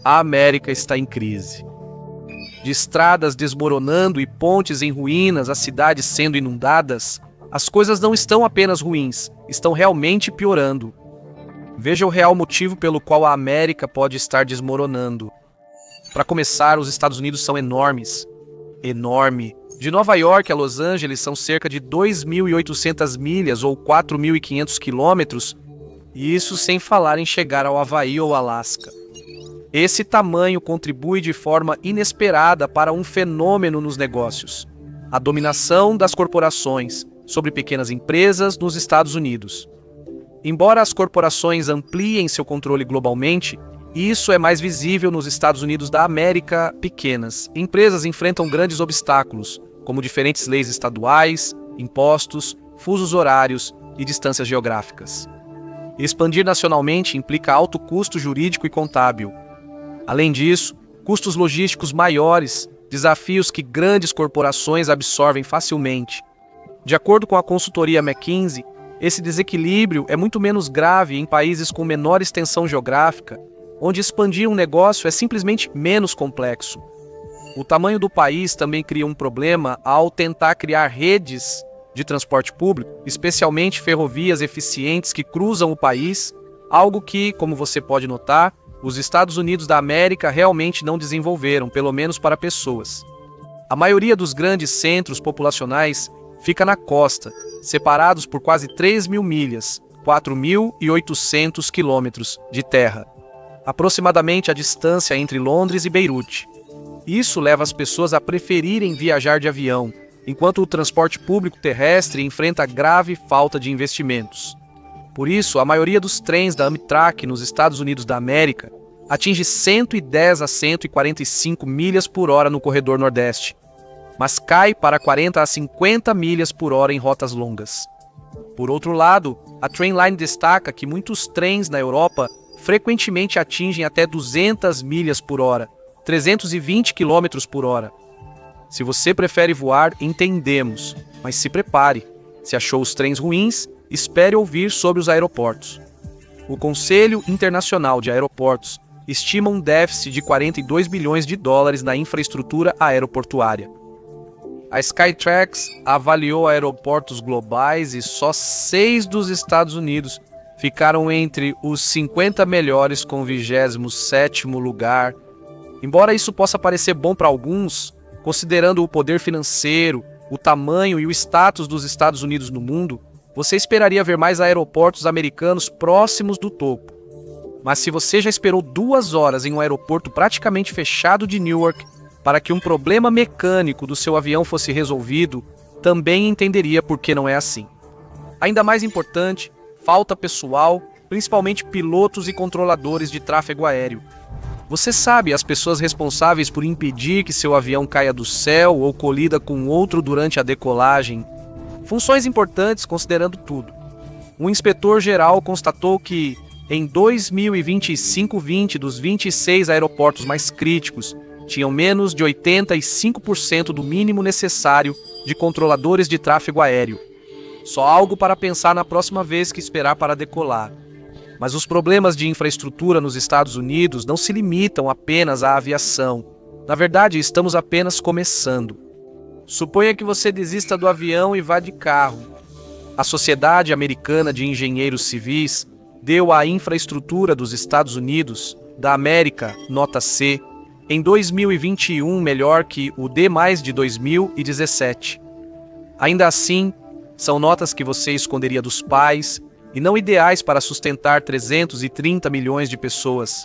A América está em crise. De estradas desmoronando e pontes em ruínas, as cidades sendo inundadas, as coisas não estão apenas ruins, estão realmente piorando. Veja o real motivo pelo qual a América pode estar desmoronando. Para começar, os Estados Unidos são enormes. Enorme. De Nova York a Los Angeles são cerca de 2.800 milhas ou 4.500 quilômetros, e isso sem falar em chegar ao Havaí ou Alasca. Esse tamanho contribui de forma inesperada para um fenômeno nos negócios: a dominação das corporações sobre pequenas empresas nos Estados Unidos. Embora as corporações ampliem seu controle globalmente, isso é mais visível nos Estados Unidos da América pequenas. Empresas enfrentam grandes obstáculos, como diferentes leis estaduais, impostos, fusos horários e distâncias geográficas. Expandir nacionalmente implica alto custo jurídico e contábil. Além disso, custos logísticos maiores, desafios que grandes corporações absorvem facilmente. De acordo com a consultoria McKinsey, esse desequilíbrio é muito menos grave em países com menor extensão geográfica, onde expandir um negócio é simplesmente menos complexo. O tamanho do país também cria um problema ao tentar criar redes de transporte público, especialmente ferrovias eficientes que cruzam o país, algo que, como você pode notar, os Estados Unidos da América realmente não desenvolveram, pelo menos para pessoas. A maioria dos grandes centros populacionais fica na costa, separados por quase 3.000 milhas, 4.800 quilômetros de terra, aproximadamente a distância entre Londres e Beirute. Isso leva as pessoas a preferirem viajar de avião, enquanto o transporte público terrestre enfrenta grave falta de investimentos. Por isso, a maioria dos trens da Amtrak nos Estados Unidos da América atinge 110 a 145 milhas por hora no corredor Nordeste, mas cai para 40 a 50 milhas por hora em rotas longas. Por outro lado, a Trainline destaca que muitos trens na Europa frequentemente atingem até 200 milhas por hora, 320 km por hora. Se você prefere voar, entendemos, mas se prepare. Se achou os trens ruins, espere ouvir sobre os aeroportos. O Conselho Internacional de Aeroportos estima um déficit de 42 bilhões de dólares na infraestrutura aeroportuária. A Skytrax avaliou aeroportos globais e só 6 dos Estados Unidos ficaram entre os 50 melhores com o 27º lugar. Embora isso possa parecer bom para alguns, considerando o poder financeiro, o tamanho e o status dos Estados Unidos no mundo, você esperaria ver mais aeroportos americanos próximos do topo. Mas se você já esperou 2 horas em um aeroporto praticamente fechado de Newark para que um problema mecânico do seu avião fosse resolvido, também entenderia por que não é assim. Ainda mais importante, falta pessoal, principalmente pilotos e controladores de tráfego aéreo. Você sabe, as pessoas responsáveis por impedir que seu avião caia do céu ou colida com outro durante a decolagem. Funções importantes considerando tudo. O inspetor-geral constatou que, em 2025-20 dos 26 aeroportos mais críticos, tinham menos de 85% do mínimo necessário de controladores de tráfego aéreo. Só algo para pensar na próxima vez que esperar para decolar. Mas os problemas de infraestrutura nos Estados Unidos não se limitam apenas à aviação. Na verdade, estamos apenas começando. Suponha que você desista do avião e vá de carro. A Sociedade Americana de Engenheiros Civis deu à infraestrutura dos Estados Unidos, da América, nota C, em 2021 melhor que o D+ de 2017. Ainda assim, são notas que você esconderia dos pais e não ideais para sustentar 330 milhões de pessoas.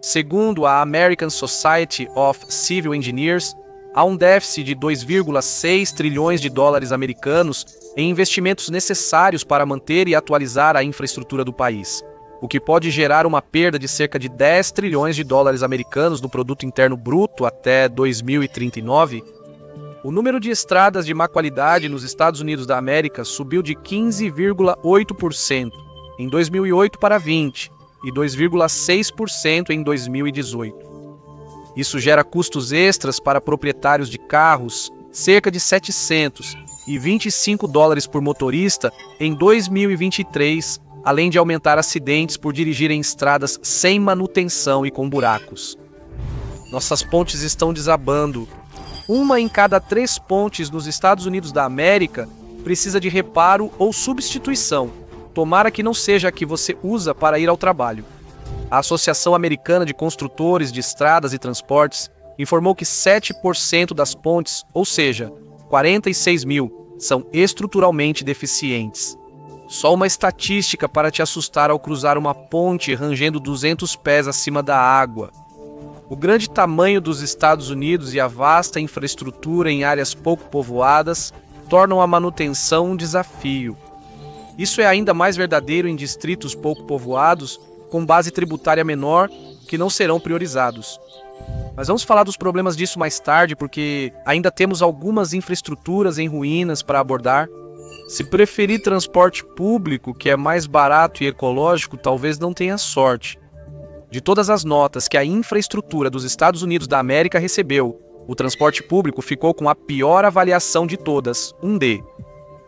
Segundo a American Society of Civil Engineers, há um déficit de 2,6 trilhões de dólares americanos em investimentos necessários para manter e atualizar a infraestrutura do país, o que pode gerar uma perda de cerca de 10 trilhões de dólares americanos no produto interno bruto até 2039. O número de estradas de má qualidade nos Estados Unidos da América subiu de 15,8% em 2008 para 20 e 2,6% em 2018. Isso gera custos extras para proprietários de carros, cerca de $725 por motorista em 2023 além de aumentar acidentes por dirigir em estradas sem manutenção e com buracos. Nossas pontes estão desabando. 1 em cada 3 pontes nos Estados Unidos da América precisa de reparo ou substituição. Tomara que não seja a que você usa para ir ao trabalho. A Associação Americana de Construtores de Estradas e Transportes informou que 7% das pontes, ou seja, 46 mil, são estruturalmente deficientes. Só uma estatística para te assustar ao cruzar uma ponte rangendo 200 pés acima da água. O grande tamanho dos Estados Unidos e a vasta infraestrutura em áreas pouco povoadas tornam a manutenção um desafio. Isso é ainda mais verdadeiro em distritos pouco povoados, com base tributária menor, que não serão priorizados. Mas vamos falar dos problemas disso mais tarde, porque ainda temos algumas infraestruturas em ruínas para abordar. Se preferir transporte público, que é mais barato e ecológico, talvez não tenha sorte. De todas as notas que a infraestrutura dos Estados Unidos da América recebeu, o transporte público ficou com a pior avaliação de todas, um D.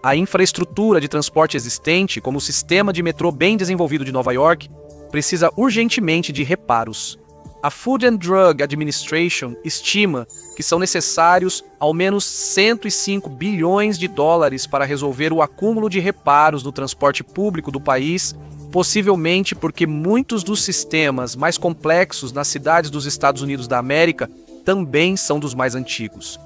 A infraestrutura de transporte existente, como o sistema de metrô bem desenvolvido de Nova York, precisa urgentemente de reparos. A Food and Drug Administration estima que são necessários ao menos 105 bilhões de dólares para resolver o acúmulo de reparos no transporte público do país, possivelmente porque muitos dos sistemas mais complexos nas cidades dos Estados Unidos da América também são dos mais antigos.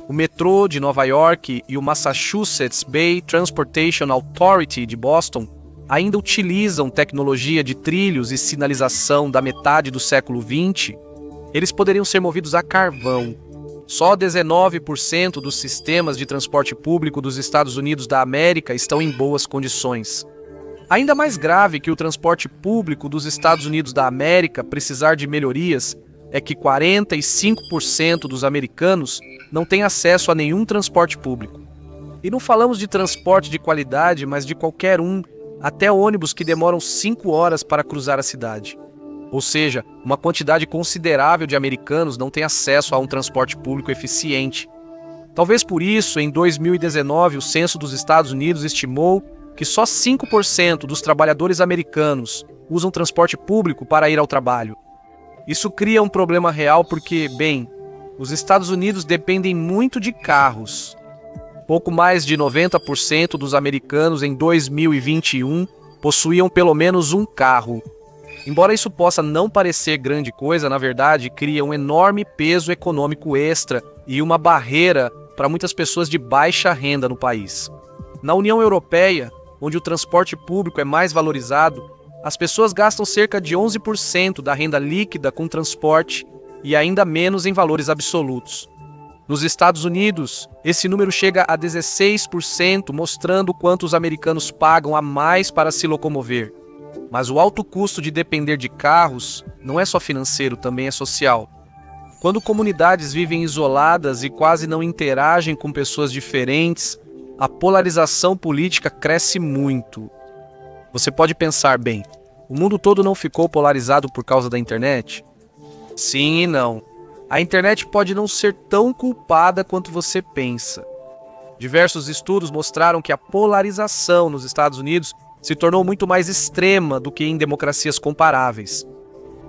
O metrô de Nova York e o Massachusetts Bay Transportation Authority de Boston ainda utilizam tecnologia de trilhos e sinalização da metade do século XX. Eles poderiam ser movidos a carvão. Só 19% dos sistemas de transporte público dos Estados Unidos da América estão em boas condições. Ainda mais grave que o transporte público dos Estados Unidos da América precisar de melhorias é que 45% dos americanos não têm acesso a nenhum transporte público. E não falamos de transporte de qualidade, mas de qualquer um, até ônibus que demoram 5 horas para cruzar a cidade. Ou seja, uma quantidade considerável de americanos não tem acesso a um transporte público eficiente. Talvez por isso, em 2019, o censo dos Estados Unidos estimou que só 5% dos trabalhadores americanos usam transporte público para ir ao trabalho. Isso cria um problema real porque, bem, os Estados Unidos dependem muito de carros. Pouco mais de 90% dos americanos em 2021 possuíam pelo menos um carro. Embora isso possa não parecer grande coisa, na verdade, cria um enorme peso econômico extra e uma barreira para muitas pessoas de baixa renda no país. Na União Europeia, onde o transporte público é mais valorizado, as pessoas gastam cerca de 11% da renda líquida com transporte e ainda menos em valores absolutos. Nos Estados Unidos, esse número chega a 16%, mostrando quanto os americanos pagam a mais para se locomover. Mas o alto custo de depender de carros não é só financeiro, também é social. Quando comunidades vivem isoladas e quase não interagem com pessoas diferentes, a polarização política cresce muito. Você pode pensar, bem, o mundo todo não ficou polarizado por causa da internet? Sim e não. A internet pode não ser tão culpada quanto você pensa. Diversos estudos mostraram que a polarização nos Estados Unidos se tornou muito mais extrema do que em democracias comparáveis.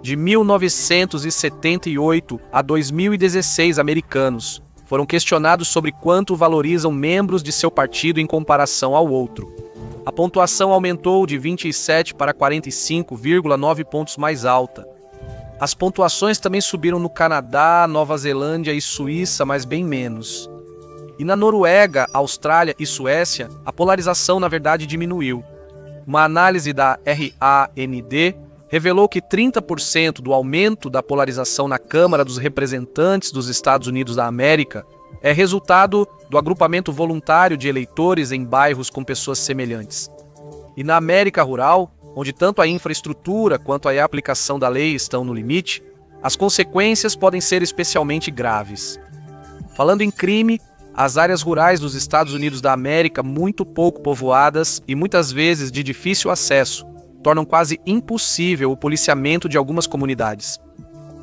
De 1978 a 2016, americanos foram questionados sobre quanto valorizam membros de seu partido em comparação ao outro. A pontuação aumentou de 27 para 45,9 pontos mais alta. As pontuações também subiram no Canadá, Nova Zelândia e Suíça, mas bem menos. E na Noruega, Austrália e Suécia, a polarização na verdade diminuiu. Uma análise da RAND revelou que 30% do aumento da polarização na Câmara dos Representantes dos Estados Unidos da América é resultado do agrupamento voluntário de eleitores em bairros com pessoas semelhantes. E na América Rural, onde tanto a infraestrutura quanto a aplicação da lei estão no limite, as consequências podem ser especialmente graves. Falando em crime, as áreas rurais dos Estados Unidos da América, muito pouco povoadas e muitas vezes de difícil acesso, tornam quase impossível o policiamento de algumas comunidades.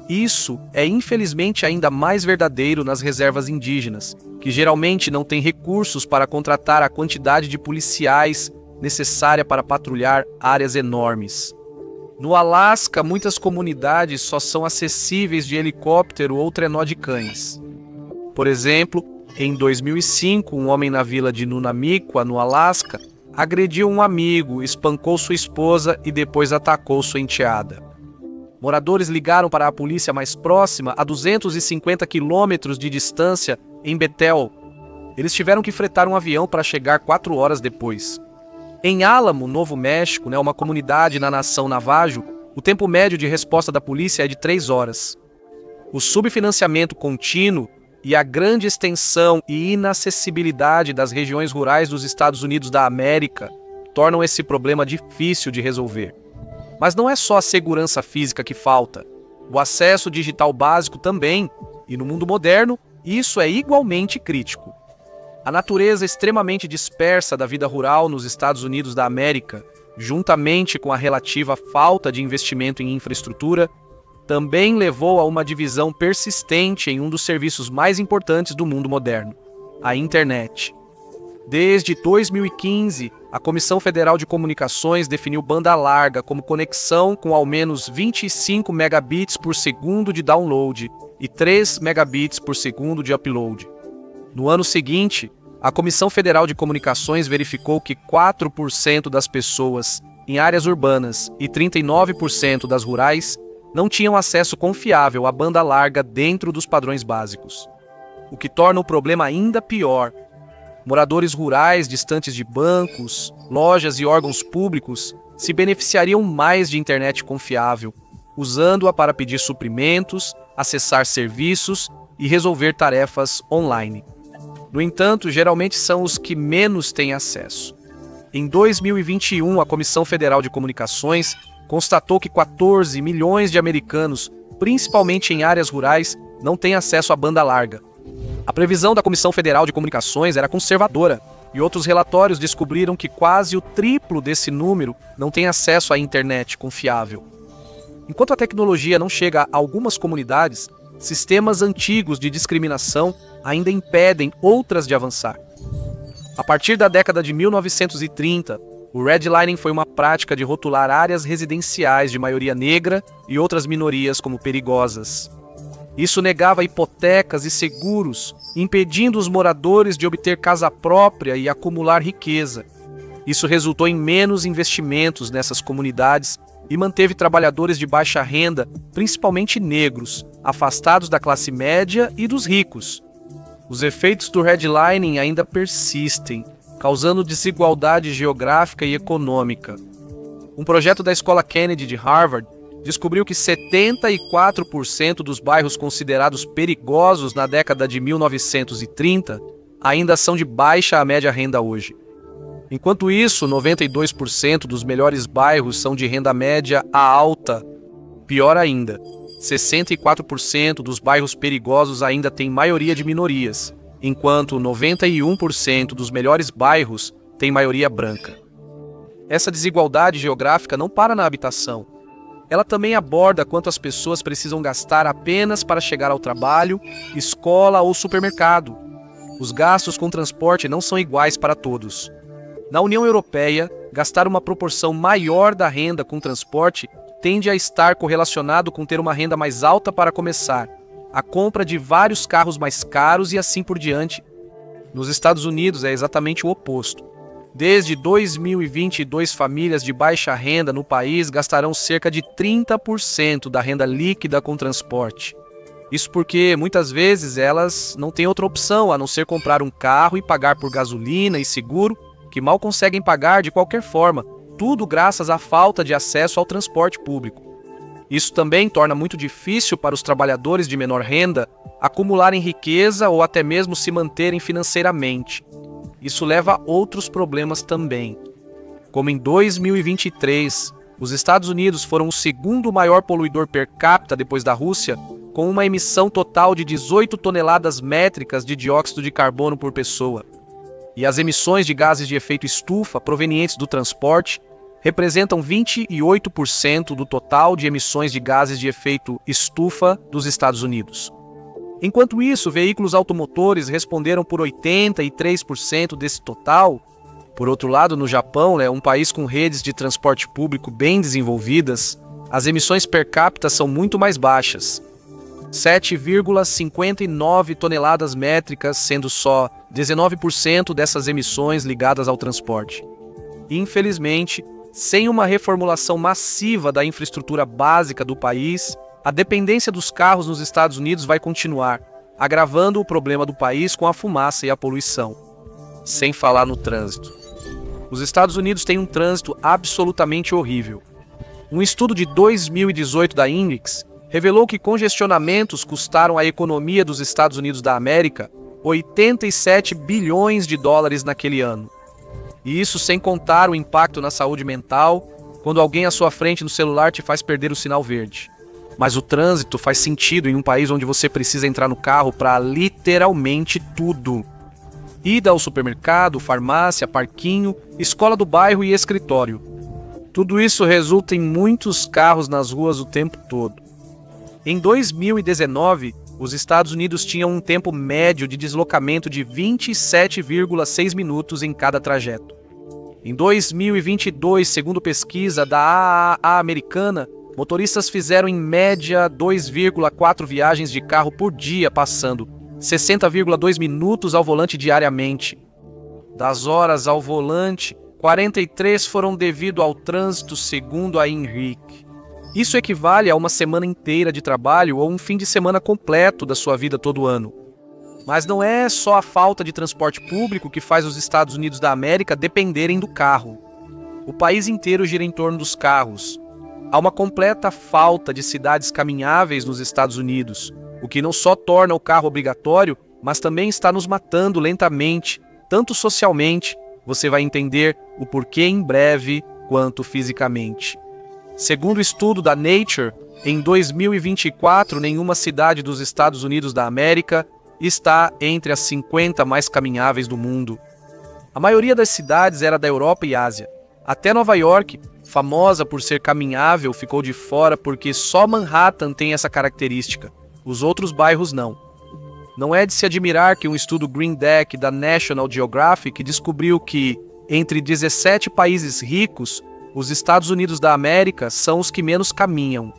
Isso é infelizmente ainda mais verdadeiro nas reservas indígenas, que geralmente não têm recursos para contratar a quantidade de policiais necessária para patrulhar áreas enormes. No Alasca, muitas comunidades só são acessíveis de helicóptero ou trenó de cães. Por exemplo, em 2005, um homem na vila de Nunamiqua, no Alasca, agrediu um amigo, espancou sua esposa e depois atacou sua enteada. Moradores ligaram para a polícia mais próxima, a 250 quilômetros de distância, em Bethel. Eles tiveram que fretar um avião para chegar 4 horas depois. Em Álamo, Novo México, uma comunidade na nação Navajo, o tempo médio de resposta da polícia é de 3 horas. O subfinanciamento contínuo e a grande extensão e inacessibilidade das regiões rurais dos Estados Unidos da América tornam esse problema difícil de resolver. Mas não é só a segurança física que falta. O acesso digital básico também, e no mundo moderno, isso é igualmente crítico. A natureza extremamente dispersa da vida rural nos Estados Unidos da América, juntamente com a relativa falta de investimento em infraestrutura, também levou a uma divisão persistente em um dos serviços mais importantes do mundo moderno, a internet. Desde 2015, a Comissão Federal de Comunicações definiu banda larga como conexão com ao menos 25 megabits por segundo de download e 3 megabits por segundo de upload. No ano seguinte, a Comissão Federal de Comunicações verificou que 4% das pessoas em áreas urbanas e 39% das rurais não tinham acesso confiável à banda larga dentro dos padrões básicos. O que torna o problema ainda pior. Moradores rurais distantes de bancos, lojas e órgãos públicos se beneficiariam mais de internet confiável, usando-a para pedir suprimentos, acessar serviços e resolver tarefas online. No entanto, geralmente são os que menos têm acesso. Em 2021, a Comissão Federal de Comunicações constatou que 14 milhões de americanos, principalmente em áreas rurais, não têm acesso à banda larga. A previsão da Comissão Federal de Comunicações era conservadora, e outros relatórios descobriram que quase o triplo desse número não tem acesso à internet confiável. Enquanto a tecnologia não chega a algumas comunidades, sistemas antigos de discriminação ainda impedem outras de avançar. A partir da década de 1930, o redlining foi uma prática de rotular áreas residenciais de maioria negra e outras minorias como perigosas. Isso negava hipotecas e seguros, impedindo os moradores de obter casa própria e acumular riqueza. Isso resultou em menos investimentos nessas comunidades e manteve trabalhadores de baixa renda, principalmente negros, afastados da classe média e dos ricos. Os efeitos do redlining ainda persistem, causando desigualdade geográfica e econômica. Um projeto da Escola Kennedy de Harvard descobriu que 74% dos bairros considerados perigosos na década de 1930 ainda são de baixa a média renda hoje. Enquanto isso, 92% dos melhores bairros são de renda média a alta. Pior ainda, 64% dos bairros perigosos ainda têm maioria de minorias, enquanto 91% dos melhores bairros têm maioria branca. Essa desigualdade geográfica não para na habitação. Ela também aborda quanto as pessoas precisam gastar apenas para chegar ao trabalho, escola ou supermercado. Os gastos com transporte não são iguais para todos. Na União Europeia, gastar uma proporção maior da renda com transporte tende a estar correlacionado com ter uma renda mais alta para começar, a compra de vários carros mais caros e assim por diante. Nos Estados Unidos é exatamente o oposto. Desde 2022, famílias de baixa renda no país gastarão cerca de 30% da renda líquida com transporte. Isso porque, muitas vezes, elas não têm outra opção a não ser comprar um carro e pagar por gasolina e seguro, que mal conseguem pagar de qualquer forma, tudo graças à falta de acesso ao transporte público. Isso também torna muito difícil para os trabalhadores de menor renda acumularem riqueza ou até mesmo se manterem financeiramente. Isso leva a outros problemas também. Como em 2023, os Estados Unidos foram o segundo maior poluidor per capita depois da Rússia, com uma emissão total de 18 toneladas métricas de dióxido de carbono por pessoa. E as emissões de gases de efeito estufa provenientes do transporte representam 28% do total de emissões de gases de efeito estufa dos Estados Unidos. Enquanto isso, veículos automotores responderam por 83% desse total, Por outro lado, no Japão, um país com redes de transporte público bem desenvolvidas, as emissões per capita são muito mais baixas. 7,59 toneladas métricas, sendo só 19% dessas emissões ligadas ao transporte. Infelizmente, sem uma reformulação massiva da infraestrutura básica do país, a dependência dos carros nos Estados Unidos vai continuar, agravando o problema do país com a fumaça e a poluição. Sem falar no trânsito. Os Estados Unidos têm um trânsito absolutamente horrível. Um estudo de 2018 da INRIX revelou que congestionamentos custaram à economia dos Estados Unidos da América 87 bilhões de dólares naquele ano. E isso sem contar o impacto na saúde mental, quando alguém à sua frente no celular te faz perder o sinal verde. Mas o trânsito faz sentido em um país onde você precisa entrar no carro para literalmente tudo. Ida ao supermercado, farmácia, parquinho, escola do bairro e escritório. Tudo isso resulta em muitos carros nas ruas o tempo todo. Em 2019, os Estados Unidos tinham um tempo médio de deslocamento de 27,6 minutos em cada trajeto. Em 2022, segundo pesquisa da AAA americana, motoristas fizeram em média 2,4 viagens de carro por dia, passando 60,2 minutos ao volante diariamente. Das horas ao volante, 43 foram devido ao trânsito, segundo a INRIC. Isso equivale a uma semana inteira de trabalho ou um fim de semana completo da sua vida todo ano. Mas não é só a falta de transporte público que faz os Estados Unidos da América dependerem do carro. O país inteiro gira em torno dos carros. Há uma completa falta de cidades caminháveis nos Estados Unidos, o que não só torna o carro obrigatório, mas também está nos matando lentamente, tanto socialmente, você vai entender o porquê em breve, quanto fisicamente. Segundo o estudo da Nature, em 2024, nenhuma cidade dos Estados Unidos da América está entre as 50 mais caminháveis do mundo. A maioria das cidades era da Europa e Ásia. Até Nova York, famosa por ser caminhável, ficou de fora porque só Manhattan tem essa característica. Os outros bairros não. Não é de se admirar que um estudo Green Deck da National Geographic descobriu que, entre 17 países ricos, os Estados Unidos da América são os que menos caminham.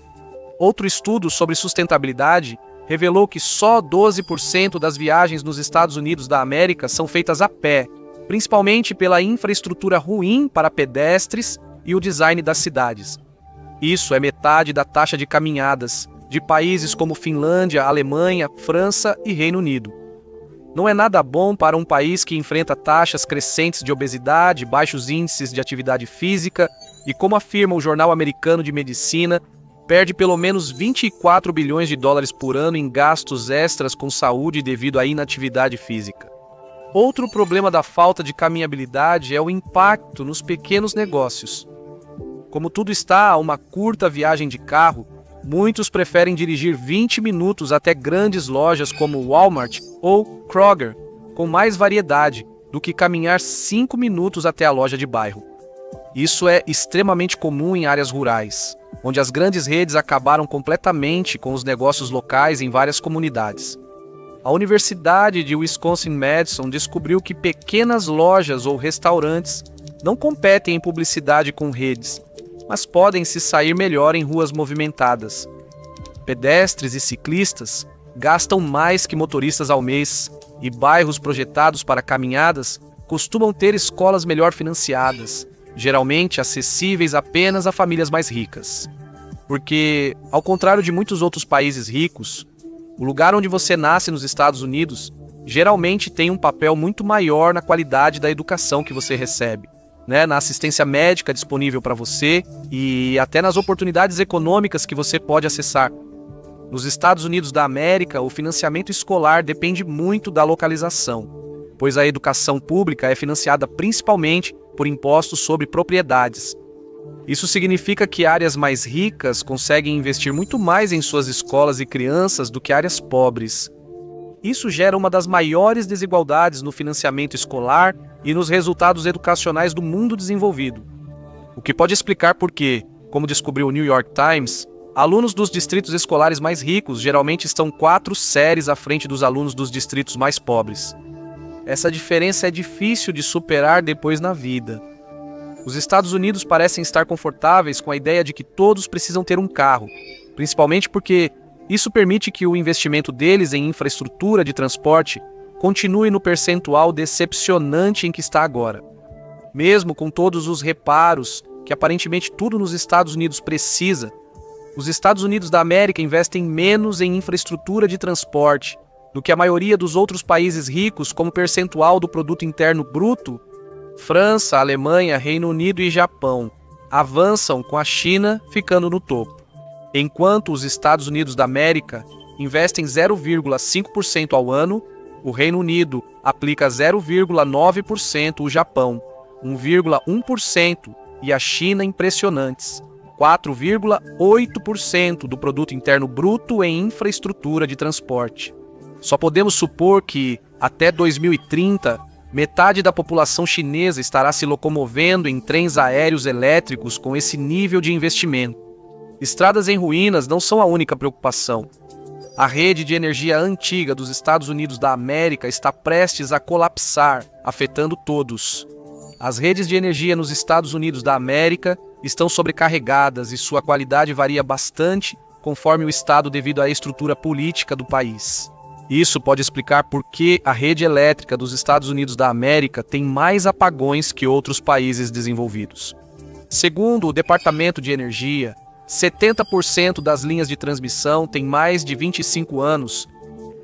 Outro estudo sobre sustentabilidade revelou que só 12% das viagens nos Estados Unidos da América são feitas a pé, principalmente pela infraestrutura ruim para pedestres e o design das cidades. Isso é metade da taxa de caminhadas de países como Finlândia, Alemanha, França e Reino Unido. Não é nada bom para um país que enfrenta taxas crescentes de obesidade, baixos índices de atividade física e, como afirma o Jornal Americano de Medicina, perde pelo menos 24 bilhões de dólares por ano em gastos extras com saúde devido à inatividade física. Outro problema da falta de caminhabilidade é o impacto nos pequenos negócios. Como tudo está a uma curta viagem de carro, muitos preferem dirigir 20 minutos até grandes lojas como Walmart ou Kroger, com mais variedade, do que caminhar 5 minutos até a loja de bairro. Isso é extremamente comum em áreas rurais, onde as grandes redes acabaram completamente com os negócios locais em várias comunidades. A Universidade de Wisconsin-Madison descobriu que pequenas lojas ou restaurantes não competem em publicidade com redes, mas podem se sair melhor em ruas movimentadas. Pedestres e ciclistas gastam mais que motoristas ao mês, e bairros projetados para caminhadas costumam ter escolas melhor financiadas, geralmente acessíveis apenas a famílias mais ricas. Porque, ao contrário de muitos outros países ricos, o lugar onde você nasce nos Estados Unidos geralmente tem um papel muito maior na qualidade da educação que você recebe, na assistência médica disponível para você e até nas oportunidades econômicas que você pode acessar. Nos Estados Unidos da América, o financiamento escolar depende muito da localização, pois a educação pública é financiada principalmente por impostos sobre propriedades. Isso significa que áreas mais ricas conseguem investir muito mais em suas escolas e crianças do que áreas pobres. Isso gera uma das maiores desigualdades no financiamento escolar e nos resultados educacionais do mundo desenvolvido. O que pode explicar por que, como descobriu o New York Times, alunos dos distritos escolares mais ricos geralmente estão 4 séries à frente dos alunos dos distritos mais pobres. essa diferença é difícil de superar depois na vida. Os Estados Unidos parecem estar confortáveis com a ideia de que todos precisam ter um carro, principalmente porque isso permite que o investimento deles em infraestrutura de transporte continue no percentual decepcionante em que está agora. Mesmo com todos os reparos que aparentemente tudo nos Estados Unidos precisa, os Estados Unidos da América investem menos em infraestrutura de transporte do que a maioria dos outros países ricos como percentual do produto interno bruto. França, Alemanha, Reino Unido e Japão avançam, com a China ficando no topo. Enquanto os Estados Unidos da América investem 0,5% ao ano, o Reino Unido aplica 0,9%, o Japão 1,1% e a China impressionantes 4,8% do produto interno bruto em infraestrutura de transporte. Só podemos supor que, até 2030, metade da população chinesa estará se locomovendo em trens aéreos elétricos com esse nível de investimento. Estradas em ruínas não são a única preocupação. A rede de energia antiga dos Estados Unidos da América está prestes a colapsar, afetando todos. As redes de energia nos Estados Unidos da América estão sobrecarregadas e sua qualidade varia bastante conforme o estado devido à estrutura política do país. Isso pode explicar por que a rede elétrica dos Estados Unidos da América tem mais apagões que outros países desenvolvidos. Segundo o Departamento de Energia, 70% das linhas de transmissão têm mais de 25 anos.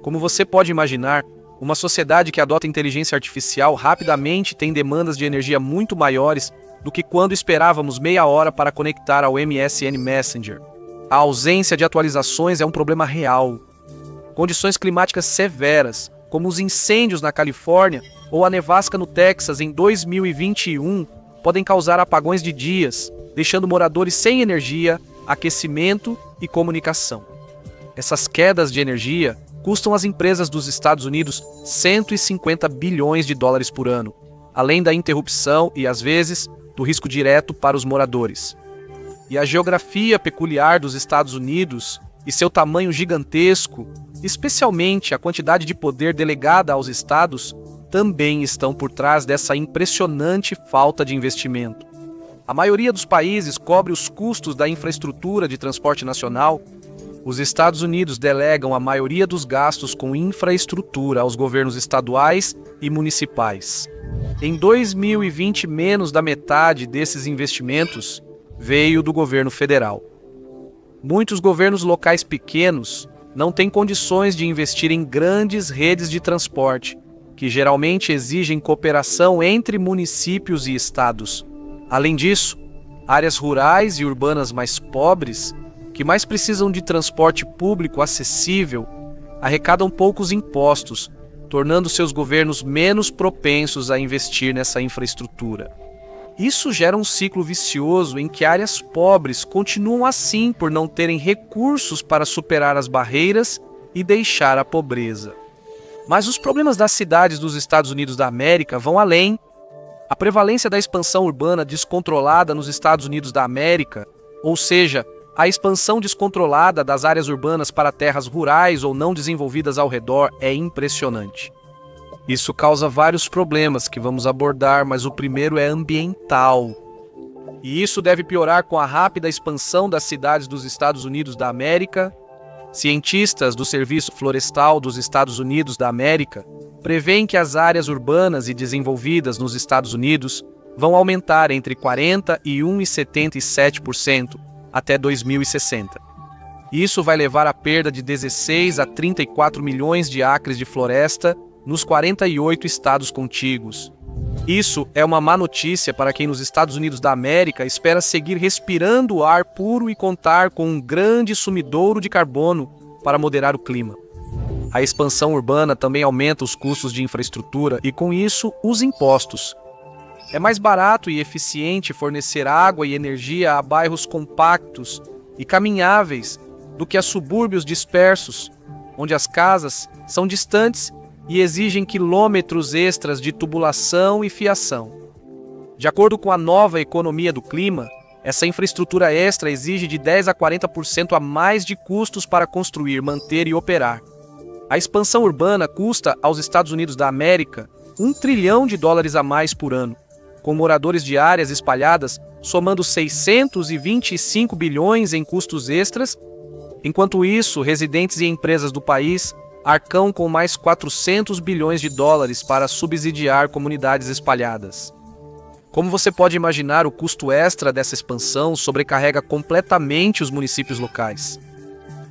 Como você pode imaginar, uma sociedade que adota inteligência artificial rapidamente tem demandas de energia muito maiores do que quando esperávamos meia hora para conectar ao MSN Messenger. A ausência de atualizações é um problema real. Condições climáticas severas, como os incêndios na Califórnia ou a nevasca no Texas em 2021, podem causar apagões de dias, deixando moradores sem energia, aquecimento e comunicação. Essas quedas de energia custam às empresas dos Estados Unidos 150 bilhões de dólares por ano, além da interrupção e, às vezes, do risco direto para os moradores. E a geografia peculiar dos Estados Unidos e seu tamanho gigantesco, especialmente a quantidade de poder delegada aos estados, também estão por trás dessa impressionante falta de investimento. A maioria dos países cobre os custos da infraestrutura de transporte nacional. Os Estados Unidos delegam a maioria dos gastos com infraestrutura aos governos estaduais e municipais. Em 2020, menos da metade desses investimentos veio do governo federal. Muitos governos locais pequenos não têm condições de investir em grandes redes de transporte, que geralmente exigem cooperação entre municípios e estados. Além disso, áreas rurais e urbanas mais pobres, que mais precisam de transporte público acessível, arrecadam poucos impostos, tornando seus governos menos propensos a investir nessa infraestrutura. Isso gera um ciclo vicioso em que áreas pobres continuam assim por não terem recursos para superar as barreiras e deixar a pobreza. Mas os problemas das cidades dos Estados Unidos da América vão além. A prevalência da expansão urbana descontrolada nos Estados Unidos da América, ou seja, a expansão descontrolada das áreas urbanas para terras rurais ou não desenvolvidas ao redor, é impressionante. Isso causa vários problemas que vamos abordar, mas o primeiro é ambiental. E isso deve piorar com a rápida expansão das cidades dos Estados Unidos da América. Cientistas do Serviço Florestal dos Estados Unidos da América prevêem que as áreas urbanas e desenvolvidas nos Estados Unidos vão aumentar entre 41% e 77% até 2060. Isso vai levar à perda de 16 a 34 milhões de acres de floresta nos 48 estados contíguos. Isso é uma má notícia para quem nos Estados Unidos da América espera seguir respirando ar puro e contar com um grande sumidouro de carbono para moderar o clima. A expansão urbana também aumenta os custos de infraestrutura e, com isso, os impostos. É mais barato e eficiente fornecer água e energia a bairros compactos e caminháveis do que a subúrbios dispersos, onde as casas são distantes e exigem quilômetros extras de tubulação e fiação. De acordo com a nova economia do clima, essa infraestrutura extra exige de 10 a 40% a mais de custos para construir, manter e operar. A expansão urbana custa aos Estados Unidos da América US$ 1 trilhão a mais por ano, com moradores de áreas espalhadas somando 625 bilhões em custos extras. Enquanto isso, residentes e empresas do país arcam com mais US$ 400 bilhões para subsidiar comunidades espalhadas. Como você pode imaginar, o custo extra dessa expansão sobrecarrega completamente os municípios locais.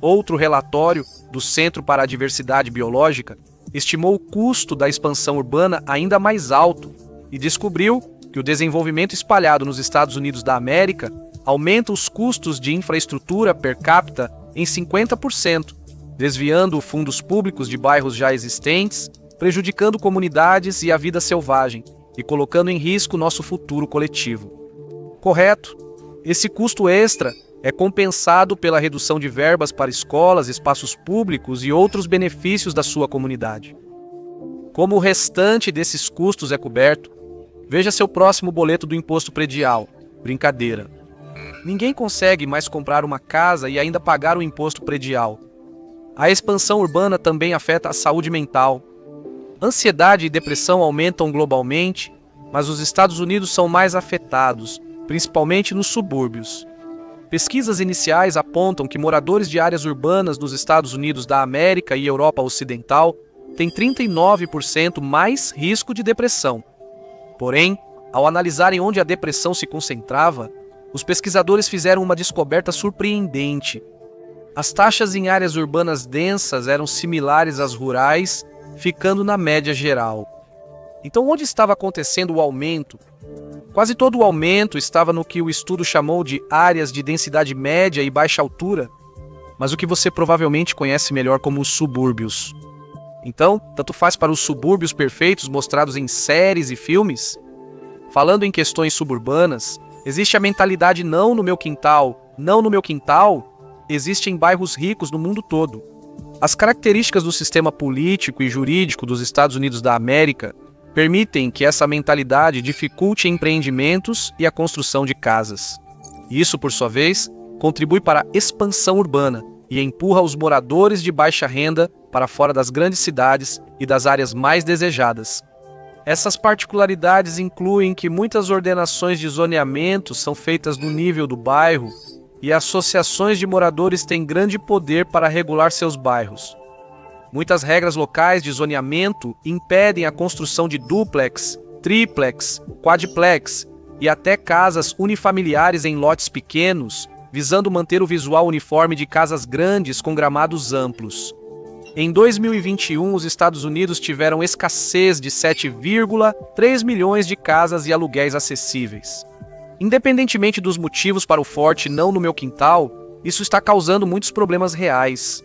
Outro relatório do Centro para a Diversidade Biológica estimou o custo da expansão urbana ainda mais alto e descobriu que o desenvolvimento espalhado nos Estados Unidos da América aumenta os custos de infraestrutura per capita em 50%, desviando fundos públicos de bairros já existentes, prejudicando comunidades e a vida selvagem e colocando em risco nosso futuro coletivo. Correto? Esse custo extra é compensado pela redução de verbas para escolas, espaços públicos e outros benefícios da sua comunidade. Como o restante desses custos é coberto, veja seu próximo boleto do imposto predial. Brincadeira. Ninguém consegue mais comprar uma casa e ainda pagar o imposto predial. A expansão urbana também afeta a saúde mental. Ansiedade e depressão aumentam globalmente, mas os Estados Unidos são mais afetados, principalmente nos subúrbios. Pesquisas iniciais apontam que moradores de áreas urbanas nos Estados Unidos da América e Europa Ocidental têm 39% mais risco de depressão. Porém, ao analisarem onde a depressão se concentrava, os pesquisadores fizeram uma descoberta surpreendente. As taxas em áreas urbanas densas eram similares às rurais, ficando na média geral. Então, onde estava acontecendo o aumento? Quase todo o aumento estava no que o estudo chamou de áreas de densidade média e baixa altura, mas o que você provavelmente conhece melhor como os subúrbios. Então, tanto faz para os subúrbios perfeitos mostrados em séries e filmes? Falando em questões suburbanas, existe a mentalidade não no meu quintal, não no meu quintal, existe em bairros ricos no mundo todo. As características do sistema político e jurídico dos Estados Unidos da América permitem que essa mentalidade dificulte empreendimentos e a construção de casas. Isso, por sua vez, contribui para a expansão urbana e empurra os moradores de baixa renda para fora das grandes cidades e das áreas mais desejadas. Essas particularidades incluem que muitas ordenações de zoneamento são feitas no nível do bairro e associações de moradores têm grande poder para regular seus bairros. Muitas regras locais de zoneamento impedem a construção de duplex, triplex, quadplex e até casas unifamiliares em lotes pequenos, visando manter o visual uniforme de casas grandes com gramados amplos. Em 2021, os Estados Unidos tiveram escassez de 7,3 milhões de casas e aluguéis acessíveis. Independentemente dos motivos para o forte não no meu quintal, isso está causando muitos problemas reais.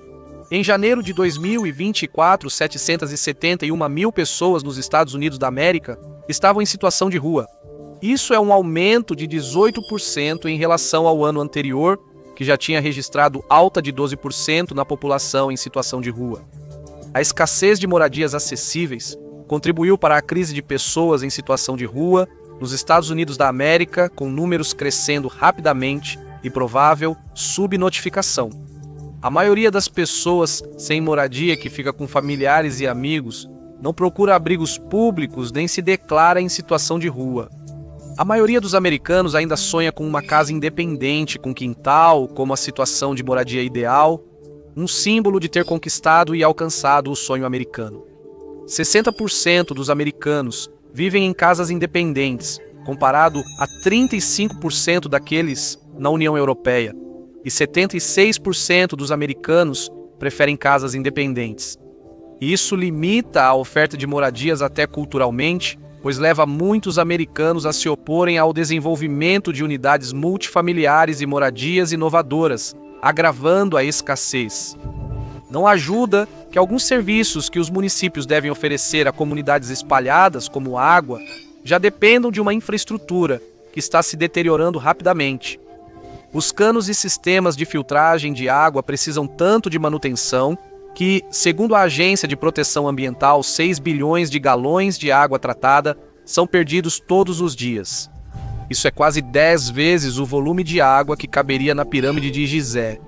Em janeiro de 2024, 771 mil pessoas nos Estados Unidos da América estavam em situação de rua. Isso é um aumento de 18% em relação ao ano anterior, que já tinha registrado alta de 12% na população em situação de rua. A escassez de moradias acessíveis contribuiu para a crise de pessoas em situação de rua nos Estados Unidos da América, com números crescendo rapidamente e provável subnotificação. A maioria das pessoas sem moradia que fica com familiares e amigos não procura abrigos públicos nem se declara em situação de rua. A maioria dos americanos ainda sonha com uma casa independente, com quintal, como a situação de moradia ideal, um símbolo de ter conquistado e alcançado o sonho americano. 60% dos americanos vivem em casas independentes, comparado a 35% daqueles na União Europeia, e 76% dos americanos preferem casas independentes. Isso limita a oferta de moradias até culturalmente, pois leva muitos americanos a se oporem ao desenvolvimento de unidades multifamiliares e moradias inovadoras, agravando a escassez. Não ajuda que alguns serviços que os municípios devem oferecer a comunidades espalhadas, como água, já dependam de uma infraestrutura que está se deteriorando rapidamente. Os canos e sistemas de filtragem de água precisam tanto de manutenção que, segundo a Agência de Proteção Ambiental, 6 bilhões de galões de água tratada são perdidos todos os dias. Isso é quase 10 vezes o volume de água que caberia na pirâmide de Gizé.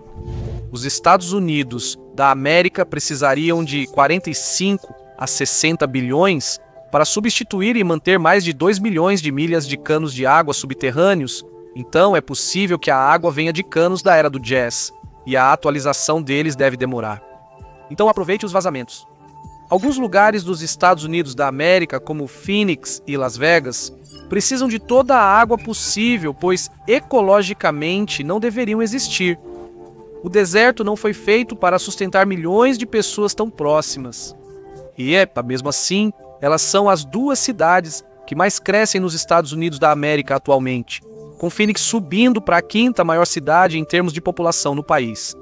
Os Estados Unidos da América precisariam de 45 a 60 bilhões para substituir e manter mais de 2 milhões de milhas de canos de água subterrâneos, então é possível que a água venha de canos da era do jazz, e a atualização deles deve demorar. Então aproveite os vazamentos. Alguns lugares dos Estados Unidos da América, como Phoenix e Las Vegas, precisam de toda a água possível, pois ecologicamente não deveriam existir. O deserto não foi feito para sustentar milhões de pessoas tão próximas. E mesmo assim, elas são as duas cidades que mais crescem nos Estados Unidos da América atualmente, com Phoenix subindo para a quinta maior cidade em termos de população no país.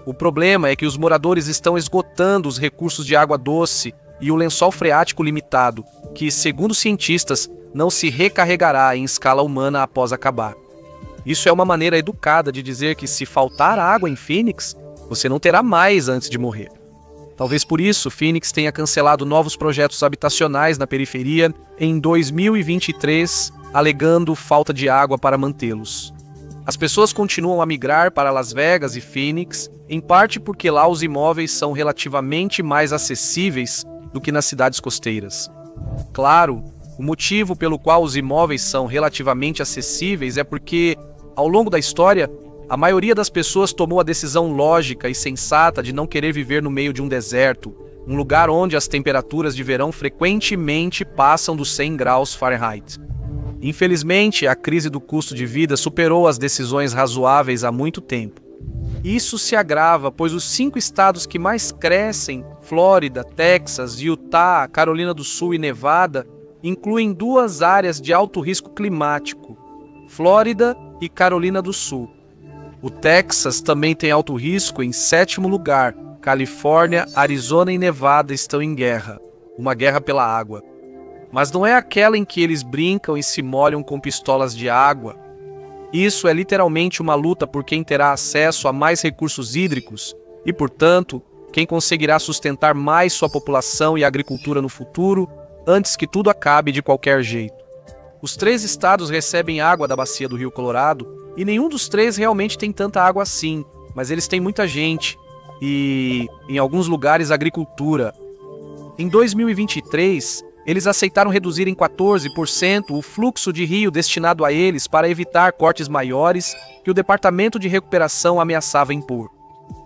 O problema é que os moradores estão esgotando os recursos de água doce e o lençol freático limitado, que, segundo cientistas, não se recarregará em escala humana após acabar. Isso é uma maneira educada de dizer que se faltar água em Phoenix, você não terá mais antes de morrer. Talvez por isso, Phoenix tenha cancelado novos projetos habitacionais na periferia em 2023, alegando falta de água para mantê-los. As pessoas continuam a migrar para Las Vegas e Phoenix, em parte porque lá os imóveis são relativamente mais acessíveis do que nas cidades costeiras. Claro, o motivo pelo qual os imóveis são relativamente acessíveis é porque, ao longo da história, a maioria das pessoas tomou a decisão lógica e sensata de não querer viver no meio de um deserto, um lugar onde as temperaturas de verão frequentemente passam dos 100 graus Fahrenheit. Infelizmente, a crise do custo de vida superou as decisões razoáveis há muito tempo. Isso se agrava, pois os 5 estados que mais crescem, Flórida, Texas, Utah, Carolina do Sul e Nevada, incluem 2 áreas de alto risco climático, Flórida e Carolina do Sul. O Texas também tem alto risco em 7º lugar. Califórnia, Arizona e Nevada estão em guerra, uma guerra pela água. Mas não é aquela em que eles brincam e se molham com pistolas de água. Isso é literalmente uma luta por quem terá acesso a mais recursos hídricos e, portanto, quem conseguirá sustentar mais sua população e agricultura no futuro, antes que tudo acabe de qualquer jeito. Os 3 estados recebem água da bacia do Rio Colorado e nenhum dos 3 realmente tem tanta água assim, mas eles têm muita gente e, em alguns lugares, agricultura. Em 2023, eles aceitaram reduzir em 14% o fluxo de rio destinado a eles para evitar cortes maiores que o Departamento de Recuperação ameaçava impor.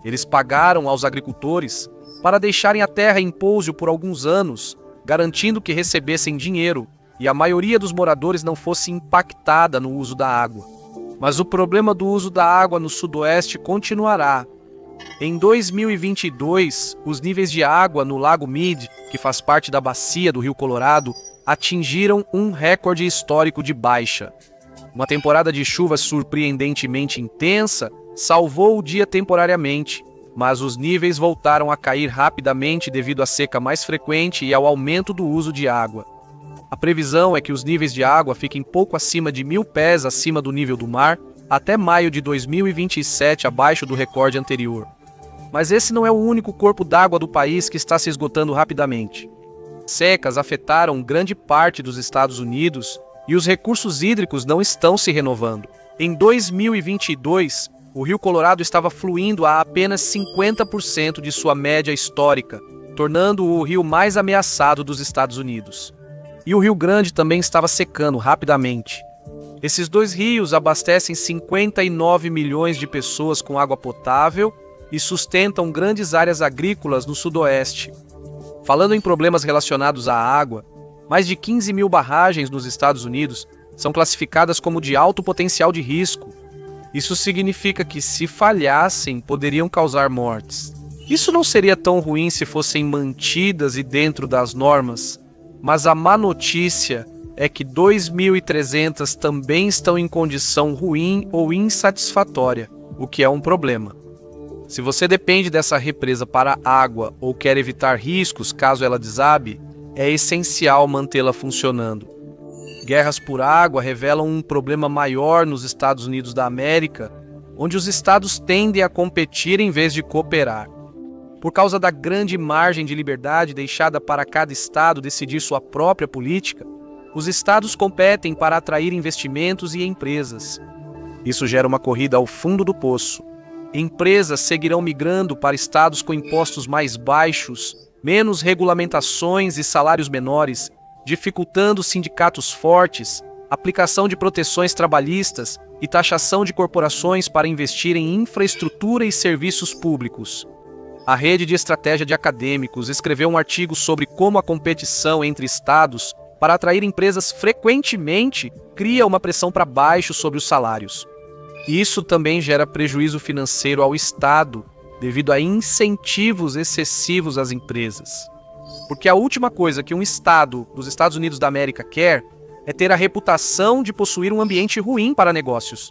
Eles pagaram aos agricultores para deixarem a terra em pouso por alguns anos, garantindo que recebessem dinheiro e a maioria dos moradores não fosse impactada no uso da água. Mas o problema do uso da água no Sudoeste continuará. Em 2022, os níveis de água no Lago Mead, que faz parte da bacia do Rio Colorado, atingiram um recorde histórico de baixa. Uma temporada de chuvas surpreendentemente intensa salvou o dia temporariamente, mas os níveis voltaram a cair rapidamente devido à seca mais frequente e ao aumento do uso de água. A previsão é que os níveis de água fiquem pouco acima de 1.000 pés acima do nível do mar até maio de 2027, abaixo do recorde anterior. Mas esse não é o único corpo d'água do país que está se esgotando rapidamente. Secas afetaram grande parte dos Estados Unidos e os recursos hídricos não estão se renovando. Em 2022, o Rio Colorado estava fluindo a apenas 50% de sua média histórica, tornando-o o rio mais ameaçado dos Estados Unidos. E o Rio Grande também estava secando rapidamente. Esses 2 rios abastecem 59 milhões de pessoas com água potável e sustentam grandes áreas agrícolas no Sudoeste. Falando em problemas relacionados à água, mais de 15 mil barragens nos Estados Unidos são classificadas como de alto potencial de risco. Isso significa que, se falhassem, poderiam causar mortes. Isso não seria tão ruim se fossem mantidas e dentro das normas, mas a má notícia é que 2.300 também estão em condição ruim ou insatisfatória, o que é um problema. Se você depende dessa represa para água ou quer evitar riscos caso ela desabe, é essencial mantê-la funcionando. Guerras por água revelam um problema maior nos Estados Unidos da América, onde os estados tendem a competir em vez de cooperar. Por causa da grande margem de liberdade deixada para cada estado decidir sua própria política, os estados competem para atrair investimentos e empresas. Isso gera uma corrida ao fundo do poço. Empresas seguirão migrando para estados com impostos mais baixos, menos regulamentações e salários menores, dificultando sindicatos fortes, aplicação de proteções trabalhistas e taxação de corporações para investir em infraestrutura e serviços públicos. A Rede de Estratégia de Acadêmicos escreveu um artigo sobre como a competição entre estados para atrair empresas frequentemente cria uma pressão para baixo sobre os salários. Isso também gera prejuízo financeiro ao Estado devido a incentivos excessivos às empresas. Porque a última coisa que um Estado dos Estados Unidos da América quer é ter a reputação de possuir um ambiente ruim para negócios.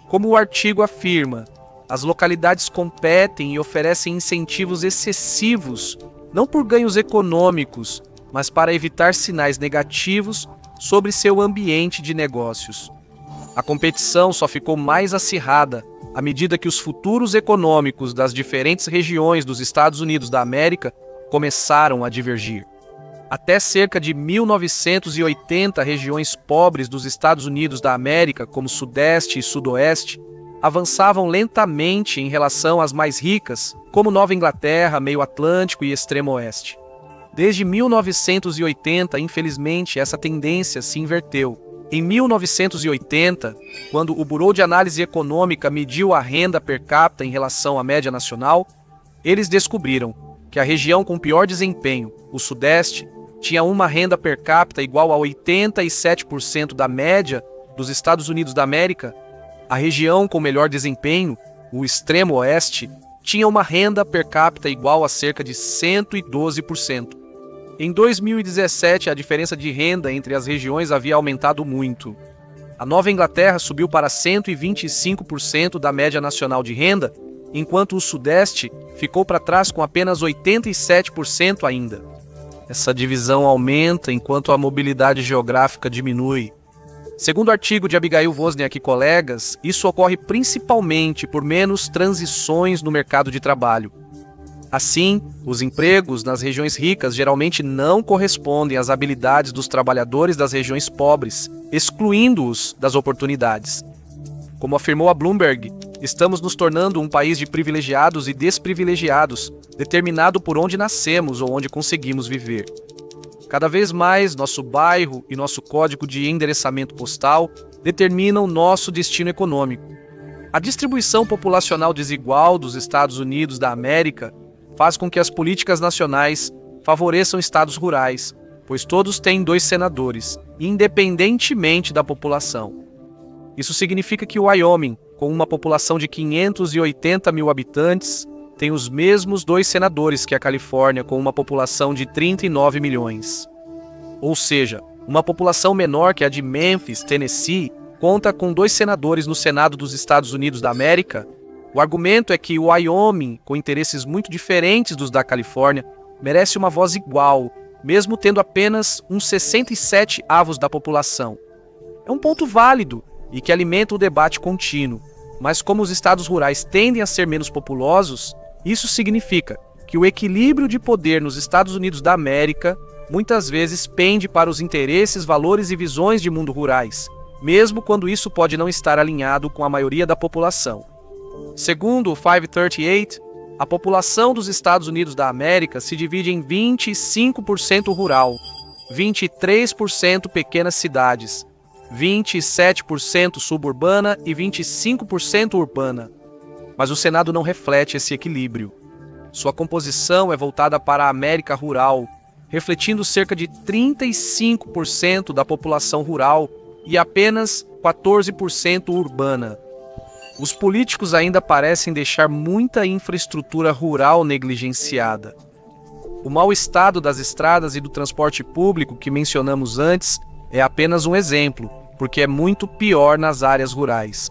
Como o artigo afirma, as localidades competem e oferecem incentivos excessivos, não por ganhos econômicos, mas para evitar sinais negativos sobre seu ambiente de negócios. A competição só ficou mais acirrada à medida que os futuros econômicos das diferentes regiões dos Estados Unidos da América começaram a divergir. Até cerca de 1980, regiões pobres dos Estados Unidos da América, como Sudeste e Sudoeste, avançavam lentamente em relação às mais ricas, como Nova Inglaterra, Meio Atlântico e Extremo Oeste. Desde 1980, infelizmente, essa tendência se inverteu. Em 1980, quando o Bureau de Análise Econômica mediu a renda per capita em relação à média nacional, eles descobriram que a região com pior desempenho, o Sudeste, tinha uma renda per capita igual a 87% da média dos Estados Unidos da América. A região com melhor desempenho, o Extremo Oeste, tinha uma renda per capita igual a cerca de 112%. Em 2017, a diferença de renda entre as regiões havia aumentado muito. A Nova Inglaterra subiu para 125% da média nacional de renda, enquanto o Sudeste ficou para trás com apenas 87% ainda. Essa divisão aumenta enquanto a mobilidade geográfica diminui. Segundo o artigo de Abigail Wozniak e colegas, isso ocorre principalmente por menos transições no mercado de trabalho. Assim, os empregos nas regiões ricas geralmente não correspondem às habilidades dos trabalhadores das regiões pobres, excluindo-os das oportunidades. Como afirmou a Bloomberg, estamos nos tornando um país de privilegiados e desprivilegiados, determinado por onde nascemos ou onde conseguimos viver. Cada vez mais, nosso bairro e nosso código de endereçamento postal determinam nosso destino econômico. A distribuição populacional desigual dos Estados Unidos da América faz com que as políticas nacionais favoreçam estados rurais, pois todos têm 2 senadores, independentemente da população. Isso significa que o Wyoming, com uma população de 580 mil habitantes, tem os mesmos 2 senadores que a Califórnia, com uma população de 39 milhões. Ou seja, uma população menor que a de Memphis, Tennessee, conta com 2 senadores no Senado dos Estados Unidos da América. O argumento é que o Wyoming, com interesses muito diferentes dos da Califórnia, merece uma voz igual, mesmo tendo apenas uns 67% da população. É um ponto válido e que alimenta o debate contínuo, mas como os estados rurais tendem a ser menos populosos, isso significa que o equilíbrio de poder nos Estados Unidos da América muitas vezes pende para os interesses, valores e visões de mundo rurais, mesmo quando isso pode não estar alinhado com a maioria da população. Segundo o 538, a população dos Estados Unidos da América se divide em 25% rural, 23% pequenas cidades, 27% suburbana e 25% urbana. Mas o Senado não reflete esse equilíbrio. Sua composição é voltada para a América rural, refletindo cerca de 35% da população rural e apenas 14% urbana. Os políticos ainda parecem deixar muita infraestrutura rural negligenciada. O mau estado das estradas e do transporte público que mencionamos antes é apenas um exemplo, porque é muito pior nas áreas rurais.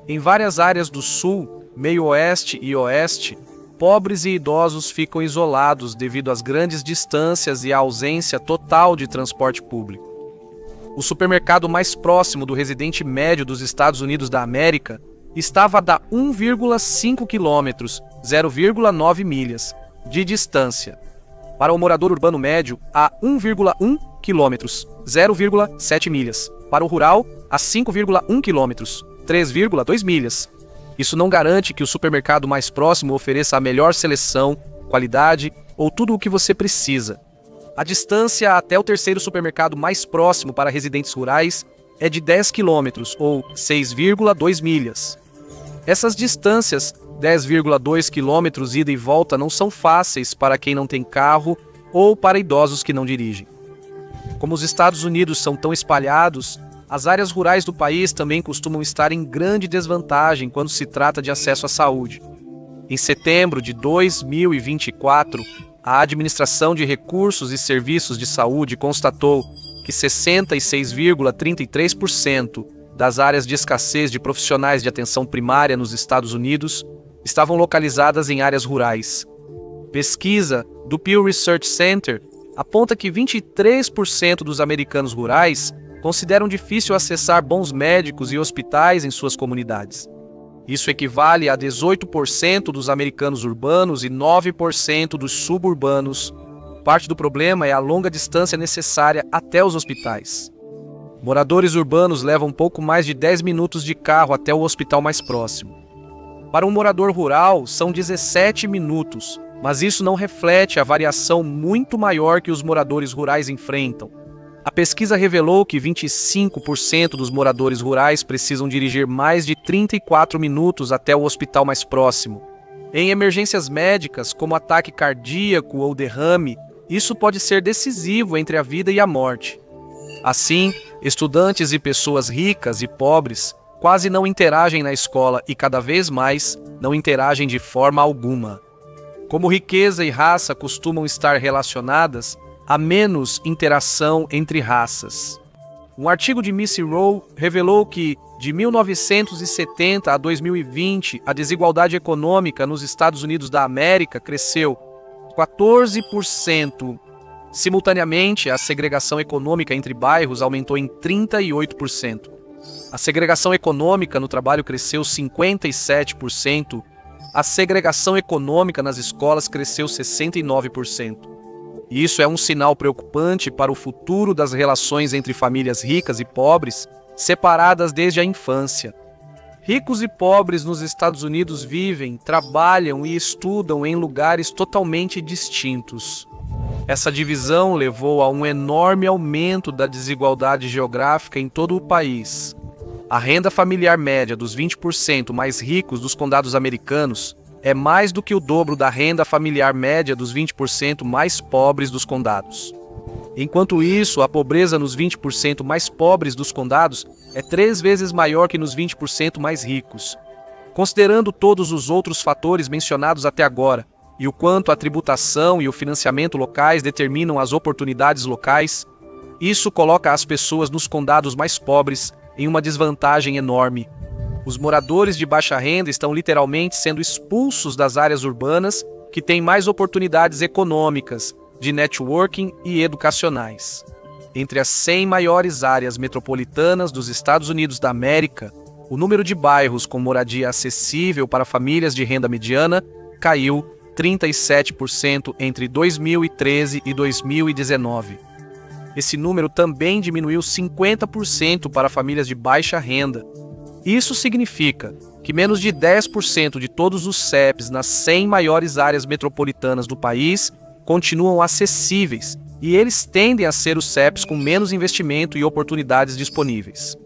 Em várias áreas do sul, meio oeste e oeste, pobres e idosos ficam isolados devido às grandes distâncias e à ausência total de transporte público. O supermercado mais próximo do residente médio dos Estados Unidos da América estava a dar 1,5 quilômetros, 0,9 milhas, de distância. Para o morador urbano médio, a 1,1 quilômetros, 0,7 milhas. Para o rural, a 5,1 quilômetros, 3,2 milhas. Isso não garante que o supermercado mais próximo ofereça a melhor seleção, qualidade ou tudo o que você precisa. A distância até o terceiro supermercado mais próximo para residentes rurais é de 10 quilômetros, ou 6,2 milhas. Essas distâncias, 10,2 quilômetros ida e volta, não são fáceis para quem não tem carro ou para idosos que não dirigem. Como os Estados Unidos são tão espalhados, as áreas rurais do país também costumam estar em grande desvantagem quando se trata de acesso à saúde. Em setembro de 2024, a Administração de Recursos e Serviços de Saúde constatou que 66,33% das áreas de escassez de profissionais de atenção primária nos Estados Unidos estavam localizadas em áreas rurais. Pesquisa do Pew Research Center aponta que 23% dos americanos rurais consideram difícil acessar bons médicos e hospitais em suas comunidades. Isso equivale a 18% dos americanos urbanos e 9% dos suburbanos. Parte do problema é a longa distância necessária até os hospitais. Moradores urbanos levam pouco mais de 10 minutos de carro até o hospital mais próximo. Para um morador rural, são 17 minutos, mas isso não reflete a variação muito maior que os moradores rurais enfrentam. A pesquisa revelou que 25% dos moradores rurais precisam dirigir mais de 34 minutos até o hospital mais próximo. Em emergências médicas, como ataque cardíaco ou derrame, isso pode ser decisivo entre a vida e a morte. Assim, estudantes e pessoas ricas e pobres quase não interagem na escola e cada vez mais não interagem de forma alguma. Como riqueza e raça costumam estar relacionadas, há menos interação entre raças. Um artigo de Missy Rowe revelou que, de 1970 a 2020, a desigualdade econômica nos Estados Unidos da América cresceu 14%. Simultaneamente, a segregação econômica entre bairros aumentou em 38%. A segregação econômica no trabalho cresceu 57%. A segregação econômica nas escolas cresceu 69%. E isso é um sinal preocupante para o futuro das relações entre famílias ricas e pobres, separadas desde a infância. Ricos e pobres nos Estados Unidos vivem, trabalham e estudam em lugares totalmente distintos. Essa divisão levou a um enorme aumento da desigualdade geográfica em todo o país. A renda familiar média dos 20% mais ricos dos condados americanos é mais do que o dobro da renda familiar média dos 20% mais pobres dos condados. Enquanto isso, a pobreza nos 20% mais pobres dos condados é 3 vezes maior que nos 20% mais ricos. Considerando todos os outros fatores mencionados até agora, e o quanto a tributação e o financiamento locais determinam as oportunidades locais, isso coloca as pessoas nos condados mais pobres em uma desvantagem enorme. Os moradores de baixa renda estão literalmente sendo expulsos das áreas urbanas que têm mais oportunidades econômicas, de networking e educacionais. Entre as 100 maiores áreas metropolitanas dos Estados Unidos da América, o número de bairros com moradia acessível para famílias de renda mediana caiu 37% entre 2013 e 2019. Esse número também diminuiu 50% para famílias de baixa renda. Isso significa que menos de 10% de todos os CEPs nas 100 maiores áreas metropolitanas do país continuam acessíveis, e eles tendem a ser os CEPs com menos investimento e oportunidades disponíveis.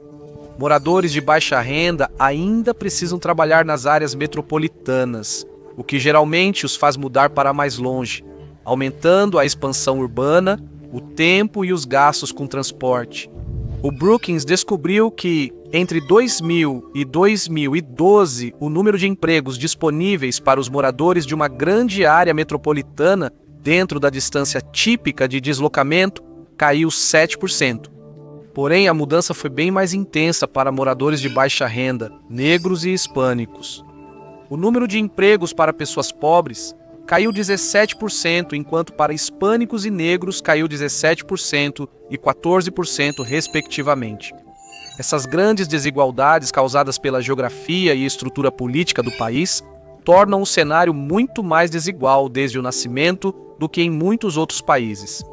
Moradores de baixa renda ainda precisam trabalhar nas áreas metropolitanas, o que geralmente os faz mudar para mais longe, aumentando a expansão urbana, o tempo e os gastos com transporte. O Brookings descobriu que, entre 2000 e 2012, o número de empregos disponíveis para os moradores de uma grande área metropolitana, dentro da distância típica de deslocamento, caiu 7%. Porém, a mudança foi bem mais intensa para moradores de baixa renda, negros e hispânicos. O número de empregos para pessoas pobres caiu 17%, enquanto para hispânicos e negros caiu 17% e 14%, respectivamente. Essas grandes desigualdades causadas pela geografia e estrutura política do país tornam o cenário muito mais desigual desde o nascimento do que em muitos outros países.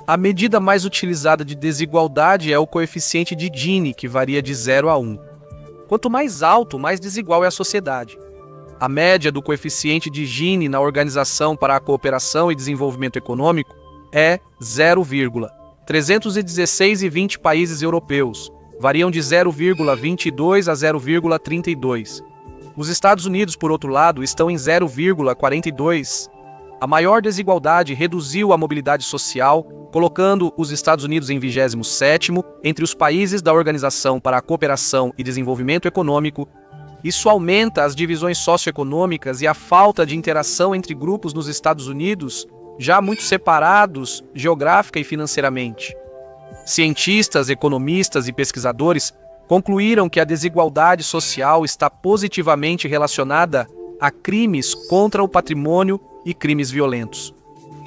A medida mais utilizada de desigualdade é o coeficiente de Gini, que varia de 0 a 1. Quanto mais alto, mais desigual é a sociedade. A média do coeficiente de Gini na Organização para a Cooperação e Desenvolvimento Econômico é 0,316 países europeus, variam de 0,22 a 0,32. Os Estados Unidos, por outro lado, estão em 0,42. A maior desigualdade reduziu a mobilidade social, colocando os Estados Unidos em 27º entre os países da Organização para a Cooperação e Desenvolvimento Econômico. Isso aumenta as divisões socioeconômicas e a falta de interação entre grupos nos Estados Unidos, já muito separados geográfica e financeiramente. Cientistas, economistas e pesquisadores concluíram que a desigualdade social está positivamente relacionada a crimes contra o patrimônio e crimes violentos.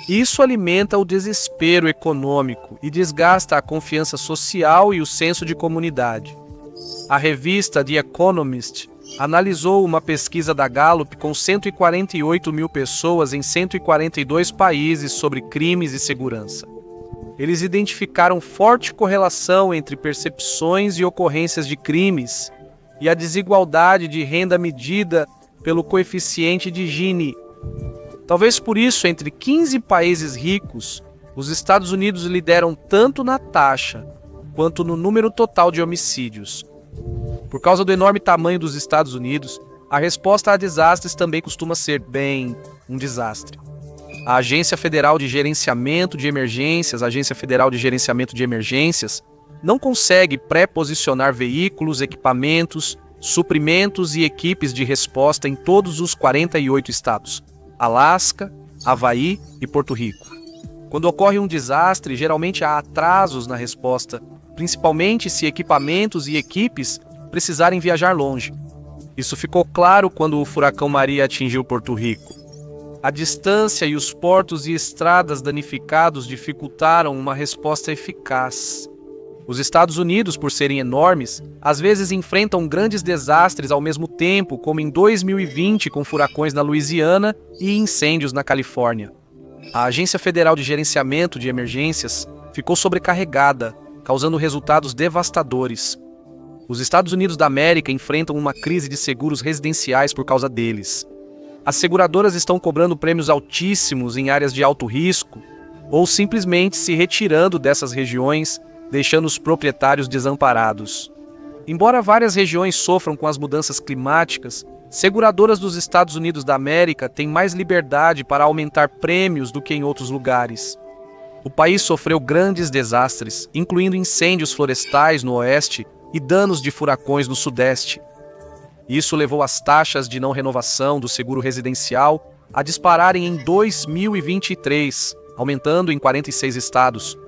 Isso alimenta o desespero econômico e desgasta a confiança social e o senso de comunidade. A revista The Economist analisou uma pesquisa da Gallup com 148 mil pessoas em 142 países sobre crimes e segurança. Eles identificaram forte correlação entre percepções e ocorrências de crimes e a desigualdade de renda medida pelo coeficiente de Gini. Talvez por isso, entre 15 países ricos, os Estados Unidos lideram tanto na taxa quanto no número total de homicídios. Por causa do enorme tamanho dos Estados Unidos, a resposta a desastres também costuma ser, um desastre. A Agência Federal de Gerenciamento de Emergências, não consegue pré-posicionar veículos, equipamentos, suprimentos e equipes de resposta em todos os 48 estados, Alasca, Havaí e Porto Rico. Quando ocorre um desastre, geralmente há atrasos na resposta, principalmente se equipamentos e equipes precisarem viajar longe. Isso ficou claro quando o furacão Maria atingiu Porto Rico. A distância e os portos e estradas danificados dificultaram uma resposta eficaz. Os Estados Unidos, por serem enormes, às vezes enfrentam grandes desastres ao mesmo tempo, como em 2020 com furacões na Louisiana e incêndios na Califórnia. A Agência Federal de Gerenciamento de Emergências ficou sobrecarregada, causando resultados devastadores. Os Estados Unidos da América enfrentam uma crise de seguros residenciais por causa deles. As seguradoras estão cobrando prêmios altíssimos em áreas de alto risco ou simplesmente se retirando dessas regiões, deixando os proprietários desamparados. Embora várias regiões sofram com as mudanças climáticas, seguradoras dos Estados Unidos da América têm mais liberdade para aumentar prêmios do que em outros lugares. O país sofreu grandes desastres, incluindo incêndios florestais no oeste e danos de furacões no sudeste. Isso levou as taxas de não renovação do seguro residencial a dispararem em 2023, aumentando em 46 estados.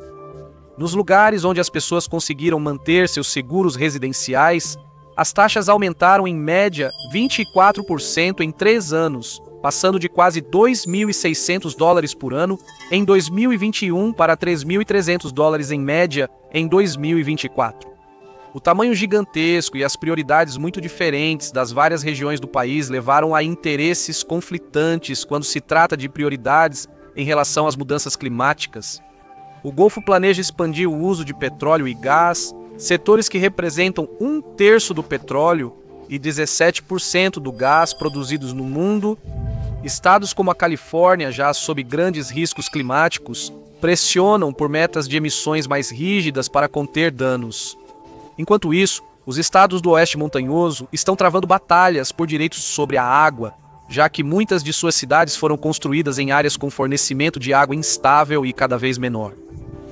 Nos lugares onde as pessoas conseguiram manter seus seguros residenciais, as taxas aumentaram em média 24% em 3 anos, passando de quase $2.600 por ano em 2021 para $3.300 em média em 2024. O tamanho gigantesco e as prioridades muito diferentes das várias regiões do país levaram a interesses conflitantes quando se trata de prioridades em relação às mudanças climáticas. O Golfo planeja expandir o uso de petróleo e gás, setores que representam 1/3 do petróleo e 17% do gás produzidos no mundo. Estados como a Califórnia, já sob grandes riscos climáticos, pressionam por metas de emissões mais rígidas para conter danos. Enquanto isso, os estados do oeste montanhoso estão travando batalhas por direitos sobre a água, já que muitas de suas cidades foram construídas em áreas com fornecimento de água instável e cada vez menor.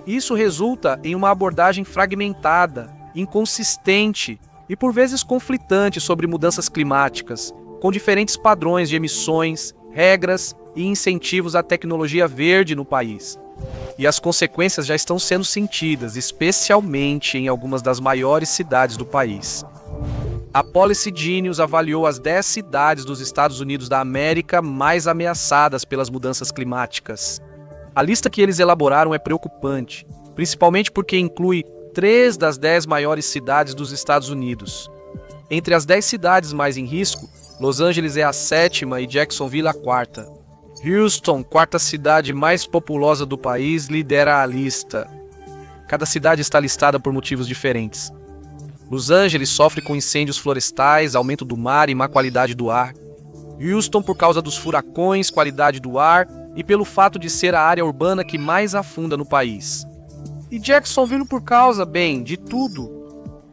Isso resulta em uma abordagem fragmentada, inconsistente e por vezes conflitante sobre mudanças climáticas, com diferentes padrões de emissões, regras e incentivos à tecnologia verde no país. E as consequências já estão sendo sentidas, especialmente em algumas das maiores cidades do país. A Policy Genius avaliou as 10 cidades dos Estados Unidos da América mais ameaçadas pelas mudanças climáticas. A lista que eles elaboraram é preocupante, principalmente porque inclui 3 das 10 maiores cidades dos Estados Unidos. Entre as 10 cidades mais em risco, Los Angeles é a 7ª e Jacksonville a 4ª. Houston, 4ª cidade mais populosa do país, lidera a lista. Cada cidade está listada por motivos diferentes. Los Angeles sofre com incêndios florestais, aumento do mar e má qualidade do ar. Houston por causa dos furacões, qualidade do ar e pelo fato de ser a área urbana que mais afunda no país. E Jacksonville por causa, bem, de tudo.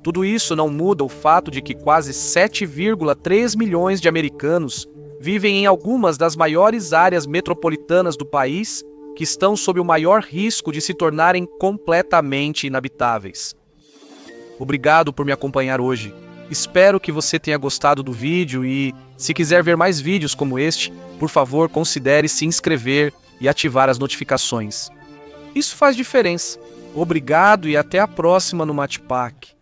Tudo isso não muda o fato de que quase 7,3 milhões de americanos vivem em algumas das maiores áreas metropolitanas do país que estão sob o maior risco de se tornarem completamente inabitáveis. Obrigado por me acompanhar hoje. Espero que você tenha gostado do vídeo e, se quiser ver mais vídeos como este, por favor, considere se inscrever e ativar as notificações. Isso faz diferença. Obrigado e até a próxima no Matpack.